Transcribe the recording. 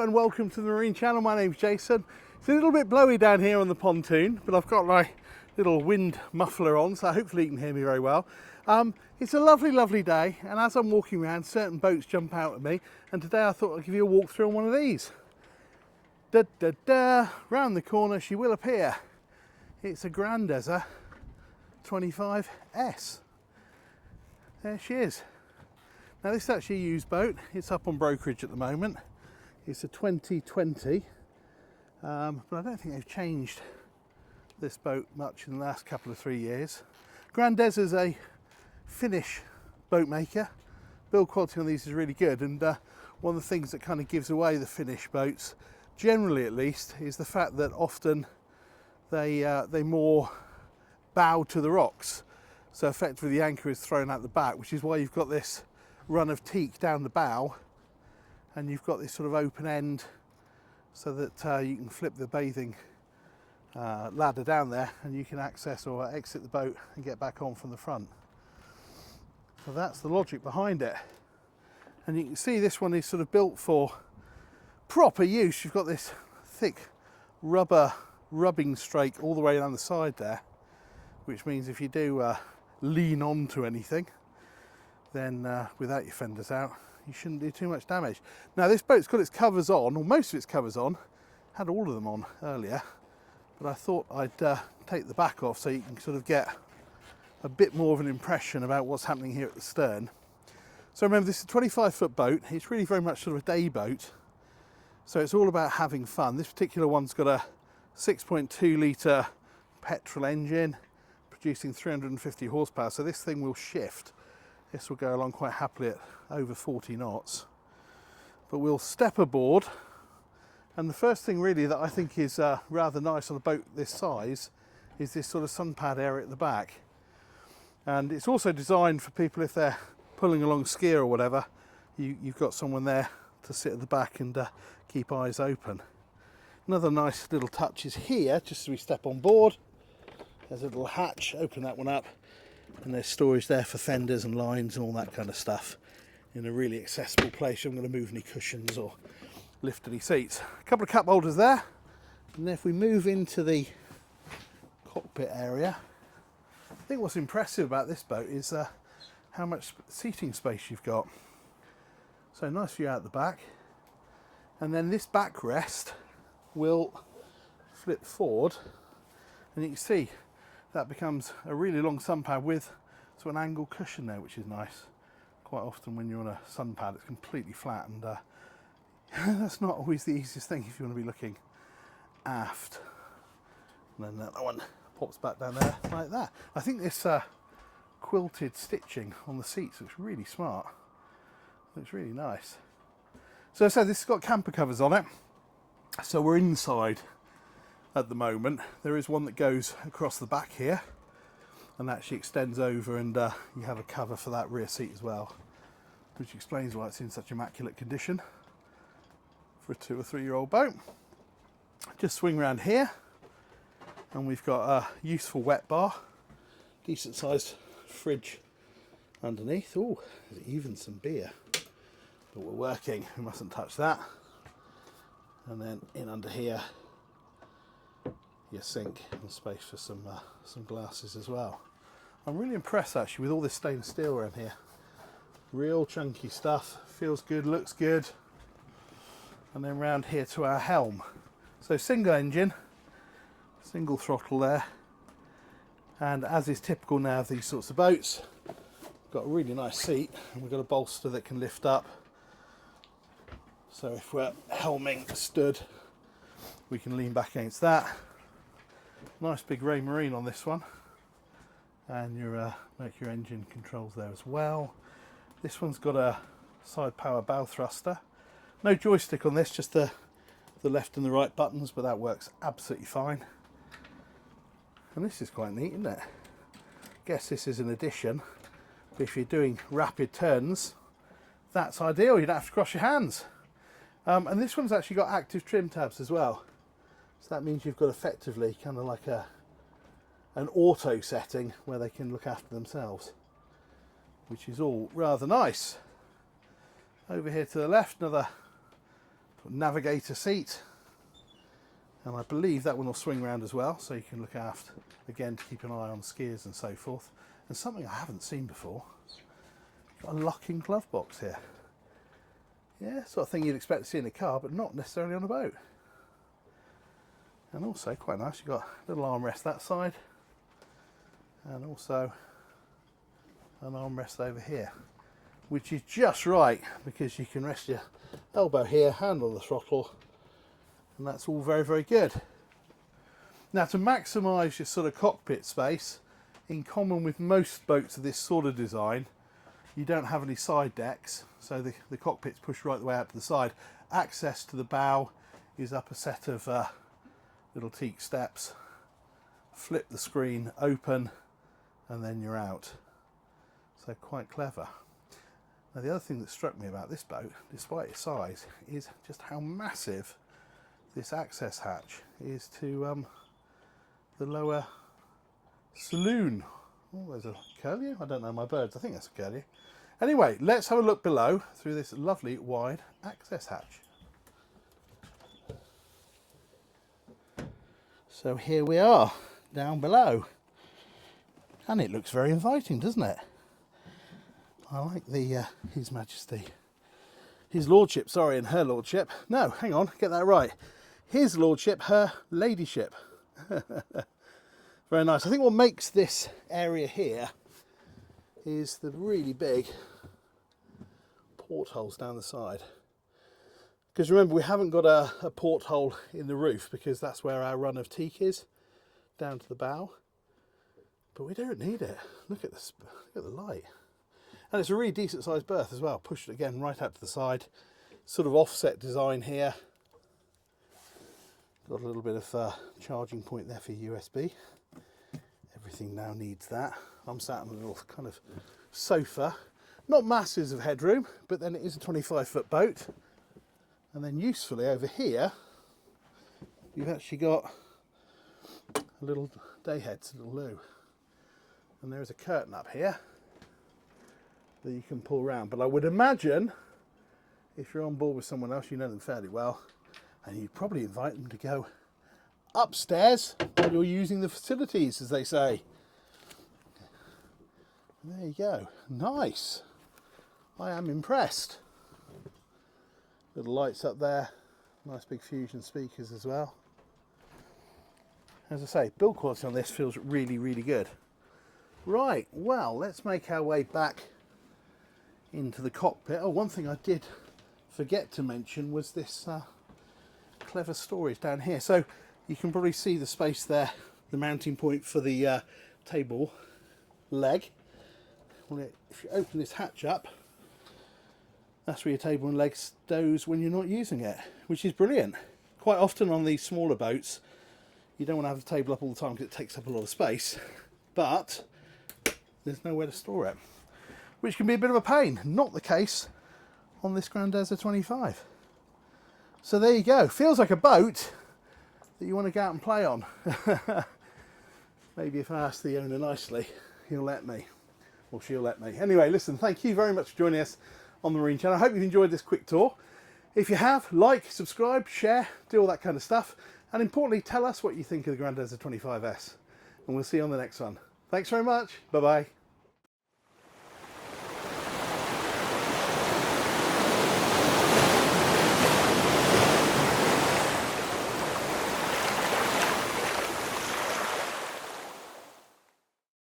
and welcome to the Marine Channel. My name's Jason. It's a little bit blowy down here on the pontoon, but I've got my little wind muffler on, so hopefully you can hear me very well. It's a lovely day, and as I'm walking around, certain boats jump out at me, and today I thought I'd give you a walk through on one of these. Round the corner she will appear. It's a Grandezza 25S. There she is. Now this is actually a used boat. It's up on brokerage at the moment. It's a 2020, but I don't think they've changed this boat much in the last couple of 3 years. Grandezza is a Finnish boat maker. Build quality on these is really good, and one of the things that kind of gives away the Finnish boats, generally at least, is the fact that often they more bow to the rocks. So effectively the anchor is thrown out the back, which is why you've got this run of teak down the bow, and you've got this sort of open end so that you can flip the bathing ladder down there and you can access or exit the boat and get back on from the front. So that's the logic behind it. And you can see this one is sort of built for proper use. You've got this thick rubber rubbing strake all the way down the side there, which means if you do lean onto anything, then without your fenders out, you shouldn't do too much damage. Now this boat's got its covers on, or most of its covers on, had all of them on earlier, but I thought I'd take the back off so you can sort of get a bit more of an impression about what's happening here at the stern. So remember, this is a 25-foot boat. It's really very much sort of a day boat, so it's all about having fun. This particular one's got a 6.2 litre petrol engine producing 350 horsepower, so this thing will shift. This will go along quite happily at over 40 knots. But we'll step aboard, and the first thing really that I think is rather nice on a boat this size is this sort of sun pad area at the back. And it's also designed for people if they're pulling along skier or whatever, you've got someone there to sit at the back and keep eyes open. Another nice little touch is here, just as we step on board. There's a little hatch, open that one up, and there's storage there for fenders and lines and all that kind of stuff in a really accessible place. I'm going to move any cushions or lift any seats. A couple of cup holders there, and then if we move into the cockpit area, I think what's impressive about this boat is how much seating space you've got. So nice view out the back, and then this backrest will flip forward, and you can see that becomes a really long sun pad with sort of an angled cushion there, which is nice. Quite often when you're on a sun pad it's completely flat, and that's not always the easiest thing if you want to be looking aft. And then that one pops back down there like that. I think this quilted stitching on the seats looks really smart. Looks really nice. So as I said, this has got camper covers on it. So we're inside at the moment. There is one that goes across the back here and actually extends over, and you have a cover for that rear seat as well, which explains why it's in such immaculate condition for a 2 or 3 year old boat. Just swing around here, and we've got a useful wet bar, decent sized fridge underneath. Oh, there's even some beer, but we're working, we mustn't touch that. And then in under here, your sink and space for some glasses as well. I'm really impressed actually with all this stainless steel around here. Real chunky stuff, feels good, looks good. And then round here to our helm. So single engine, single throttle there, and as is typical now of these sorts of boats, got a really nice seat, and we've got a bolster that can lift up. So if we're helming stood, we can lean back against that. Nice big Ray Marine on this one, and your Mercury engine controls there as well. This one's got a side power bow thruster. No joystick on this, just the left and the right buttons, but that works absolutely fine. And this is quite neat, isn't it? Guess this is an addition, but if you're doing rapid turns, that's ideal. You don't have to cross your hands. And this one's actually got active trim tabs as well. So that means you've got effectively kind of like an auto setting where they can look after themselves, which is all rather nice. Over here to the left, another navigator seat, and I believe that one will swing round as well, so you can look aft again to keep an eye on skiers and so forth. And something I haven't seen before, got a locking glove box here. Yeah, sort of thing you'd expect to see in a car, but not necessarily on a boat. And also quite nice, you've got a little armrest that side, and also an armrest over here, which is just right because you can rest your elbow here, hand on the throttle, and that's all very, very good. Now, to maximise your sort of cockpit space, in common with most boats of this sort of design, you don't have any side decks, so the cockpit's pushed right the way out to the side. Access to the bow is up a set of little teak steps. Flip the screen open, and then you're out. So quite clever. Now, the other thing that struck me about this boat, despite its size, is just how massive this access hatch is to the lower saloon. Oh, there's a curlew? I don't know my birds. I think that's a curlew. Anyway, let's have a look below through this lovely wide access hatch. So here we are, down below. And it looks very inviting, doesn't it? I like the His Majesty, His Lordship, sorry, and Her Lordship. No, hang on, get that right. His Lordship, Her Ladyship. Very nice. I think what makes this area here is the really big portholes down the side. Because remember, we haven't got a porthole in the roof because that's where our run of teak is, down to the bow. But we don't need it. Look at this, look at the light. And it's a really decent sized berth as well. Pushed it again right out to the side. Sort of offset design here. Got a little bit of charging point there for USB. Everything now needs that. I'm sat on a little kind of sofa. Not masses of headroom, but then it is a 25-foot boat. And then usefully over here, you've actually got a little day heads, a little loo. And there is a curtain up here that you can pull around. But I would imagine, if you're on board with someone else, you know them fairly well, and you'd probably invite them to go upstairs while you're using the facilities, as they say. And there you go. Nice. I am impressed. Little lights up there. Nice big Fusion speakers as well. As I say, build quality on this feels really, really good. Right, well, let's make our way back into the cockpit. Oh, one thing I did forget to mention was this clever storage down here. So you can probably see the space there, the mounting point for the table leg. Well, if you open this hatch up, that's where your table and leg stows when you're not using it, which is brilliant. Quite often on these smaller boats, you don't want to have the table up all the time because it takes up a lot of space, but there's nowhere to store it, which can be a bit of a pain. Not the case on this Grandezza 25. So there you go. Feels like a boat that you want to go out and play on. Maybe if I ask the owner nicely, he'll let me, or she'll let me. Anyway, listen, thank you very much for joining us on the Marine Channel. I hope you've enjoyed this quick tour. If you have, like, subscribe, share, do all that kind of stuff. And importantly, tell us what you think of the Grandezza 25S. And we'll see you on the next one. Thanks very much. Bye-bye.